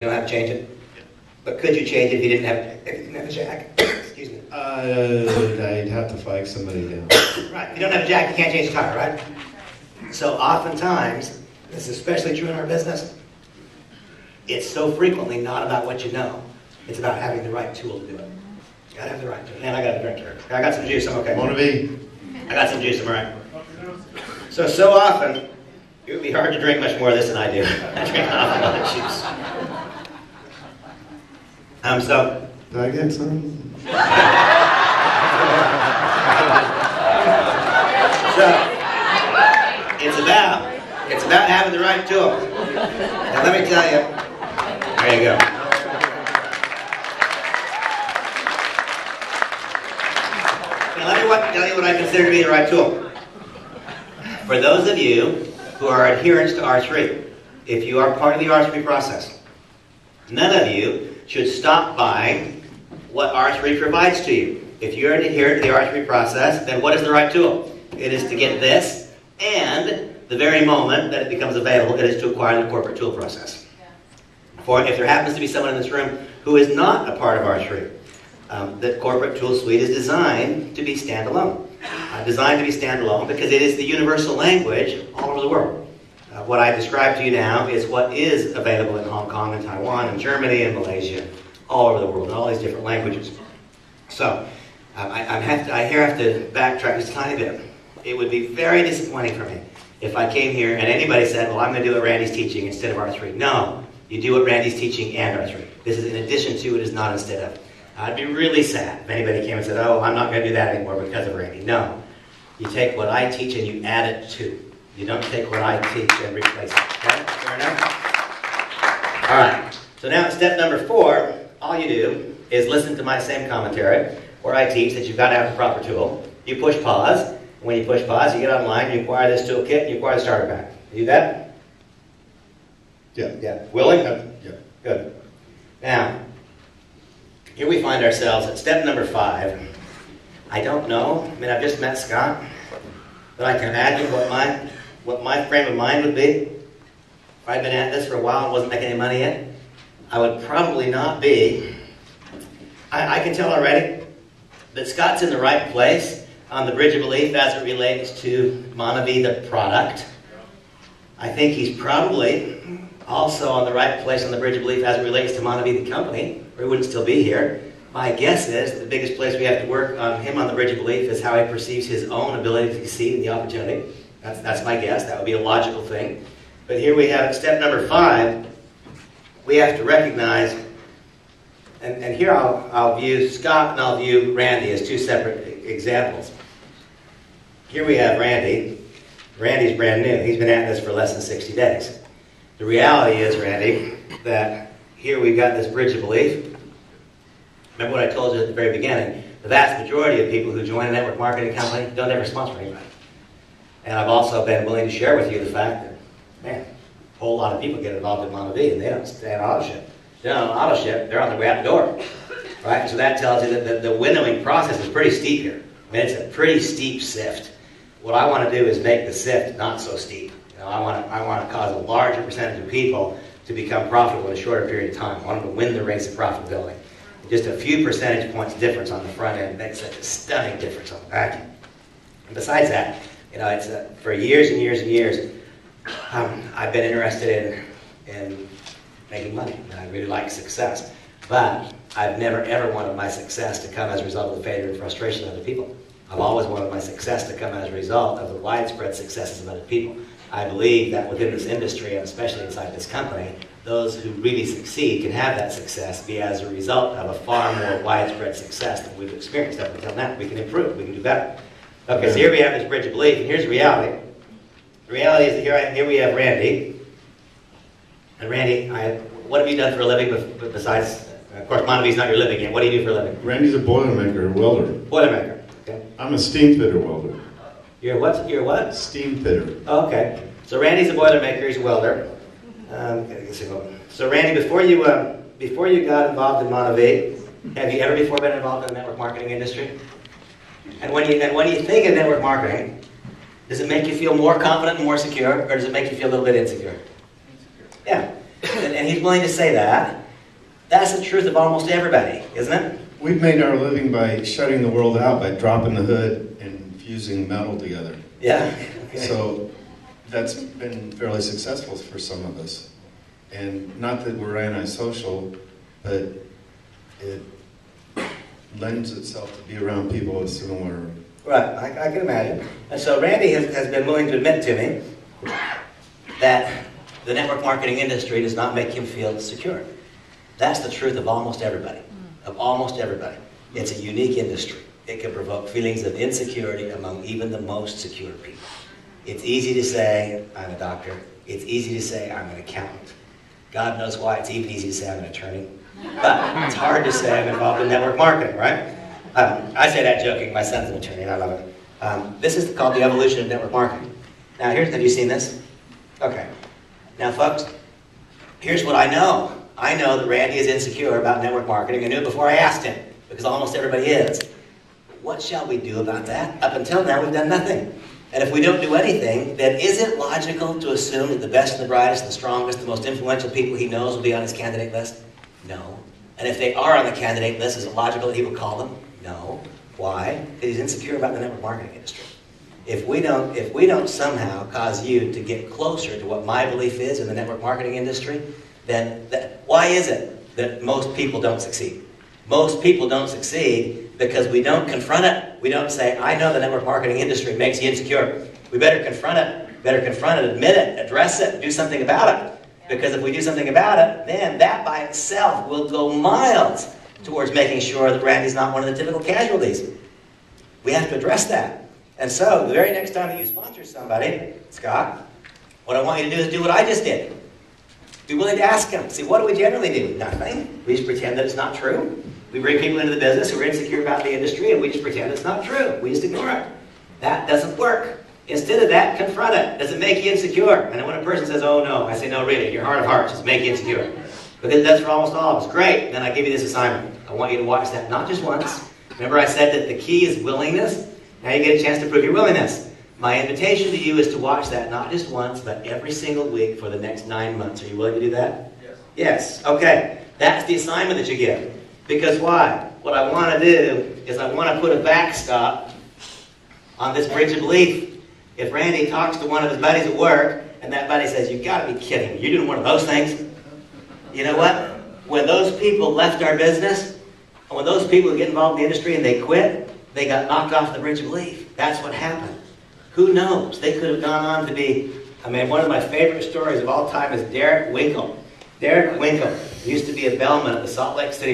You don't have to change it. But could you change it if you didn't have a jack? Excuse me. I'd have to flag somebody down. Right. If you don't have a jack, you can't change the tire, right? So oftentimes, this is especially true in our business, it's so frequently not about what you know. It's about having the right tool to do it. You gotta have the right tool. And I got a drink here. I got some juice. I'm okay. Wannabe. I got some juice. I'm all right. So often, it would be hard to drink much more of this than I do. I drink an awful lot of juice. Did I get some? It's about having the right tool. Now let me tell you. There you go. Now let me tell you what I consider to be the right tool. For those of you who are adherents to R3, if you are part of the R3 process, none of you should stop by what R3 provides to you. If you're an adherent to the R3 process, then what is the right tool? It is to get this, and the very moment that it becomes available, it is to acquire the corporate tool process. For if there happens to be someone in this room who is not a part of R3, the corporate tool suite is designed to be standalone. Designed to be standalone because it is the universal language all over the world. What I described to you now is what is available in Hong Kong and Taiwan and Germany and Malaysia, all over the world, in all these different languages. So, I have to backtrack just a tiny bit. It would be very disappointing for me if I came here and anybody said, well, I'm going to do what Randy's teaching instead of R3. No, you do what Randy's teaching and R3. This is in addition to, it is not instead of. I'd be really sad if anybody came and said, oh, I'm not going to do that anymore because of Randy. No, you take what I teach and you add it to. You don't take what I teach and replace it. Okay? Fair enough? All right. So now step number 4, all you do is listen to my same commentary where I teach that you've got to have the proper tool. You push pause. When you push pause, you get online, you acquire this toolkit, and you acquire the starter pack. You do that? Yeah. Willing? Yeah. Good. Now, here we find ourselves at step number 5. I don't know. I mean, I've just met Scott, but I can imagine what my frame of mind would be if I'd been at this for a while and wasn't making any money yet. I would probably not be. I can tell already that Scott's in the right place on the bridge of belief as it relates to Monavi, the product. I think he's probably also on the right place on the bridge of belief as it relates to Monavi, the company, or he wouldn't still be here. My guess is that the biggest place we have to work on him on the bridge of belief is how he perceives his own ability to succeed in the opportunity. That's my guess. That would be a logical thing. But here we have step number 5. We have to recognize, and here I'll view Scott and I'll view Randy as two separate examples. Here we have Randy. Randy's brand new. He's been at this for less than 60 days. The reality is, Randy, that here we've got this bridge of belief. Remember what I told you at the very beginning. The vast majority of people who join a network marketing company don't ever sponsor anybody. And I've also been willing to share with you the fact that, man, a whole lot of people get involved in Monavi and they don't stay on auto ship. They're on auto ship, they're on their way out the door. Right? So that tells you that the winnowing process is pretty steep here. I mean, it's a pretty steep sift. What I want to do is make the sift not so steep. You know, I want to cause a larger percentage of people to become profitable in a shorter period of time. I want them to win the race of profitability. Just a few percentage points difference on the front end makes such a stunning difference on the back end. And besides that, you know, it's for years and years and years, I've been interested in making money. And I really like success. But I've never ever wanted my success to come as a result of the failure and frustration of other people. I've always wanted my success to come as a result of the widespread successes of other people. I believe that within this industry, and especially inside this company, those who really succeed can have that success be as a result of a far more widespread success than we've experienced up until now. We can improve. We can do better. Okay, so here we have this bridge of belief, and here's the reality. The reality is that here we have Randy. And Randy, what have you done for a living besides, of course, Monavi's not your living yet. What do you do for a living? Randy's a boilermaker, welder. Boilermaker. Okay. I'm a steam fitter welder. You're what? You're what? Steam fitter. Oh, okay. So Randy's a boilermaker. He's a welder. So Randy, before you got involved in Monavi, have you ever before been involved in the network marketing industry? And when you think of network marketing, does it make you feel more confident and more secure, or does it make you feel a little bit insecure? Yeah. And and he's willing to say that, that's the truth of almost everybody, isn't it? We've made our living by shutting the world out, by dropping the hood and fusing metal together. Yeah. Okay. So that's been fairly successful for some of us. And not that we're antisocial, but it lends itself to be around people with similar... Right, I can imagine. And so Randy has been willing to admit to me that the network marketing industry does not make him feel secure. That's the truth of almost everybody. Of almost everybody. It's a unique industry. It can provoke feelings of insecurity among even the most secure people. It's easy to say, I'm a doctor. It's easy to say, I'm an accountant. God knows why it's even easy to say I'm an attorney. But it's hard to say I'm involved in network marketing, right? I say that joking. My son's an attorney and I love it. This is called the evolution of network marketing. Now, have you seen this? Okay. Now, folks, here's what I know. I know that Randy is insecure about network marketing. I knew it before I asked him, because almost everybody is. What shall we do about that? Up until now, we've done nothing. And if we don't do anything, then is it logical to assume that the best and the brightest, the strongest, the most influential people he knows will be on his candidate list? No. And if they are on the candidate list, is it logical that he would call them? No. Why? Because he's insecure about the network marketing industry. If we don't somehow cause you to get closer to what my belief is in the network marketing industry, then why is it that most people don't succeed? Most people don't succeed because we don't confront it. We don't say, I know the network marketing industry makes you insecure. We better confront it, admit it, address it, do something about it. Because if we do something about it, then that by itself will go miles towards making sure that Randy's not one of the typical casualties. We have to address that. And so, the very next time that you sponsor somebody, Scott, what I want you to do is do what I just did. Be willing to ask them. See, what do we generally do? Nothing. We just pretend that it's not true. We bring people into the business who are insecure about the industry, and we just pretend it's not true. We just ignore it. That doesn't work. Instead of that, confront it. Does it make you insecure? And when a person says, oh no, I say, no, really, your heart of hearts, does it make you insecure? Because it does for almost all of us. Great. Then I give you this assignment. I want you to watch that not just once. Remember I said that the key is willingness? Now you get a chance to prove your willingness. My invitation to you is to watch that not just once, but every single week for the next 9 months. Are you willing to do that? Yes. Yes. Okay. That's the assignment that you get. Because why? What I want to do is I want to put a backstop on this bridge of belief. If Randy talks to one of his buddies at work, and that buddy says, you've got to be kidding me. You're doing one of those things? You know what? When those people left our business, and when those people get involved in the industry and they quit, they got knocked off the bridge of belief. That's what happened. Who knows? They could have gone on to be, one of my favorite stories of all time is Derek Winkle. Derek Winkle used to be a bellman at the Salt Lake City